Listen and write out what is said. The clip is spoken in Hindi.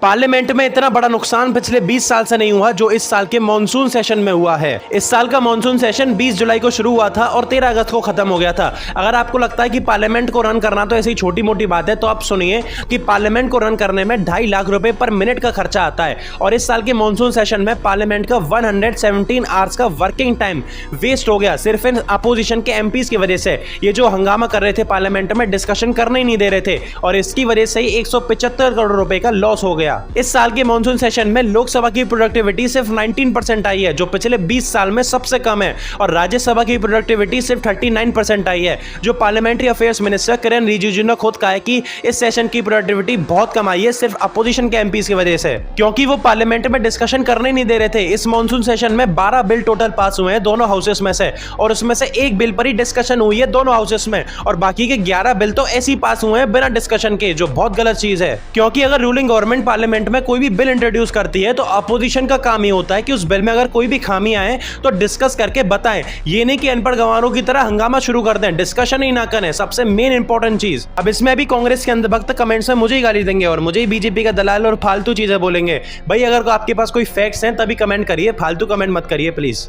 पार्लियामेंट में इतना बड़ा नुकसान पिछले 20 साल से नहीं हुआ जो इस साल के मॉनसून सेशन में हुआ है। इस साल का मॉनसून सेशन 20 जुलाई को शुरू हुआ था और 13 अगस्त को खत्म हो गया था। अगर आपको लगता है कि पार्लियामेंट को रन करना तो ऐसी छोटी मोटी बात है, तो आप सुनिए कि पार्लियामेंट को रन करने में 2.5 लाख रुपए पर मिनट का खर्चा आता है। और इस साल के मॉनसून सेशन में पार्लियामेंट का 117 आवर्स का वर्किंग टाइम वेस्ट हो गया सिर्फ इन अपोजिशन के एमपीज की वजह से। ये जो हंगामा कर रहे थे पार्लियामेंट में, डिस्कशन करने ही नहीं दे रहे थे और इसकी वजह से ही 175 करोड़ रुपए का लॉस हो गया। इस साल के मॉनसून सेशन में लोकसभा की प्रोडक्टिविटी सिर्फ 19% आई है, जो पिछले 20 साल में सबसे कम है, और राज्यसभा की प्रोडक्टिविटी सिर्फ 39% आई है, जो parliamentary affairs minister Kiren Rijiju ने खुद कहा है कि इस सेशन की प्रोडक्टिविटी बहुत कम आई है सिर्फ अपोजिशन के एमपीज की वजह से, क्योंकि वो पार्लियामेंट में डिस्कशन करने नहीं दे रहे थे। इस मॉनसून सेशन में 12 बिल टोटल पास हुए हैं दोनों हाउसेस में से, और उसमें से एक बिल पर ही डिस्कशन हुई है दोनों हाउसेस में, और बाकी के 11 बिल तो ऐसे ही पास हुए हैं बिना डिस्कशन के, जो बहुत गलत चीज है। क्योंकि अगर रूलिंग गवर्नमेंट पार्लियामेंट में कोई भी बिल इंट्रोड्यूस करती है तो अपोजिशन का काम ही होता है कि उस बिल में अगर कोई भी खामियां हैं तो डिस्कस करके बताएं। ये नहीं कि अनपढ़ गंवारों की तरह हंगामा शुरू कर दें, डिस्कशन ही ना करें, सबसे मेन इंपॉर्टेंट चीज। अब इसमें भी कांग्रेस के अंधभक्त कमेंट्स में मुझे ही गाली देंगे और मुझे ही बीजेपी का दलाल और फालतू चीजें बोलेंगे। भाई अगर आपके पास कोई फैक्ट्स हैं तभी कमेंट करिए, फालतू कमेंट मत करिए प्लीज।